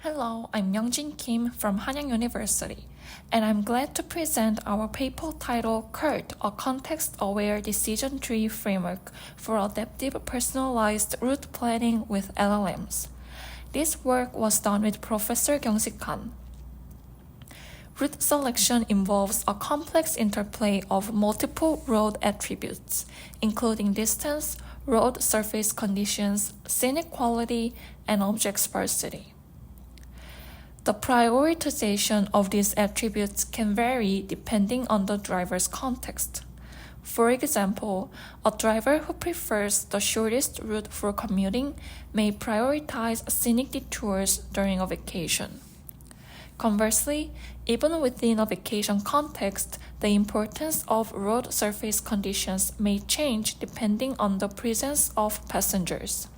Hello, I'm Myungjin Kim from Hanyang University, and I'm glad to present our paper titled CURT, a context-aware decision tree framework for adaptive personalized route planning with LLMs. This work was done with Professor Kyungsik Han. Route selection involves a complex interplay of multiple road attributes, including distance, road surface conditions, scenic quality, and object sparsity. The prioritization of these attributes can vary depending on the driver's context. For example, a driver who prefers the shortest route for commuting may prioritize scenic detours during a vacation. Conversely, even within a vacation context, the importance of road surface conditions may change depending on the presence of passengers.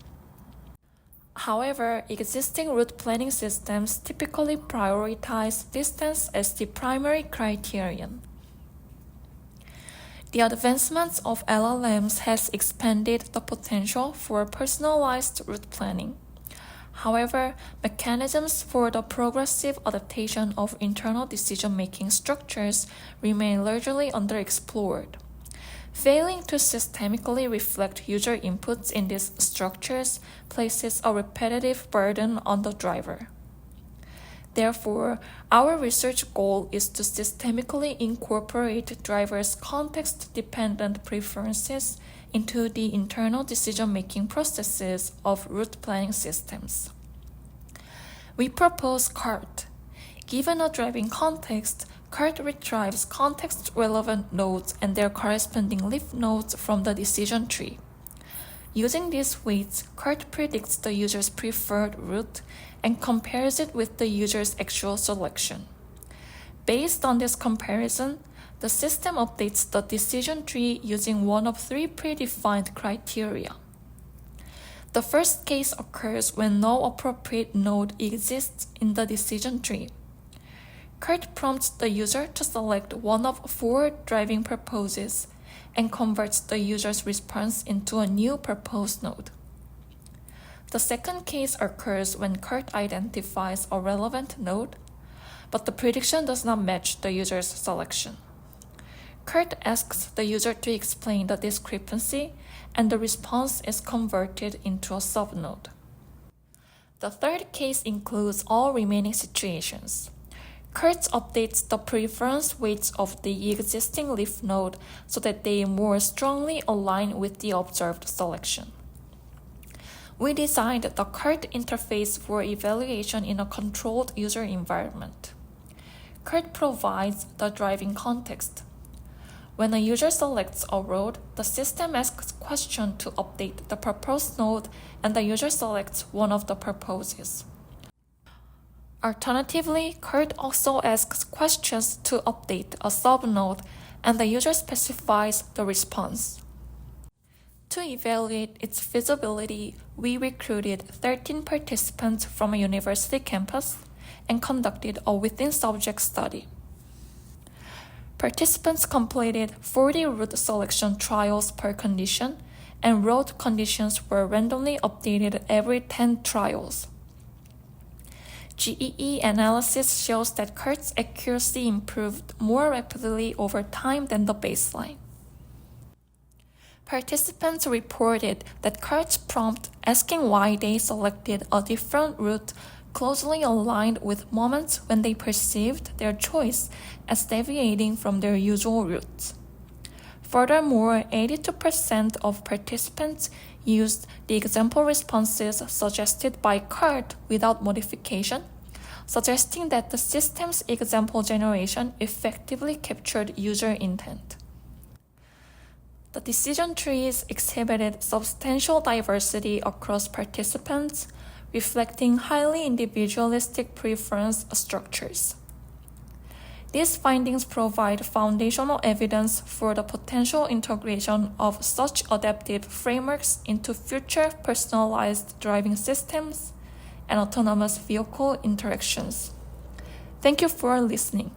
However, existing route planning systems typically prioritize distance as the primary criterion. The advancements of LLMs has expanded the potential for personalized route planning. However, mechanisms for the progressive adaptation of internal decision-making structures remain largely underexplored. Failing to systemically reflect user inputs in these structures places a repetitive burden on the driver. Therefore, our research goal is to systemically incorporate drivers' context-dependent preferences into the internal decision-making processes of route planning systems. We propose CURT. Given a driving context, CURT retrieves context-relevant nodes and their corresponding leaf nodes from the decision tree. Using these weights, CURT predicts the user's preferred route and compares it with the user's actual selection. Based on this comparison, the system updates the decision tree using one of three predefined criteria. The first case occurs when no appropriate node exists in the decision tree. CURT prompts the user to select one of four driving purposes and converts the user's response into a new proposed node. The second case occurs when CURT identifies a relevant node, but the prediction does not match the user's selection. CURT asks the user to explain the discrepancy, and the response is converted into a subnode. The third case includes all remaining situations. CURT updates the preference weights of the existing leaf node so that they more strongly align with the observed selection. We designed the CURT interface for evaluation in a controlled user environment. CURT provides the driving context. When a user selects a road, the system asks questions to update the proposed node, and the user selects one of the purposes. Alternatively, CURT also asks questions to update a subnode, and the user specifies the response. To evaluate its feasibility, we recruited 13 participants from a university campus and conducted a within-subject study. Participants completed 40 route selection trials per condition, and road conditions were randomly updated every 10 trials. GEE analysis shows that CURT's accuracy improved more rapidly over time than the baseline. Participants reported that CURT's prompt asking why they selected a different route closely aligned with moments when they perceived their choice as deviating from their usual routes. Furthermore, 82% of participants used the example responses suggested by CURT without modification, suggesting that the system's example generation effectively captured user intent. The decision trees exhibited substantial diversity across participants, reflecting highly individualistic preference structures. These findings provide foundational evidence for the potential integration of such adaptive frameworks into future personalized driving systems and autonomous vehicle interactions. Thank you for listening.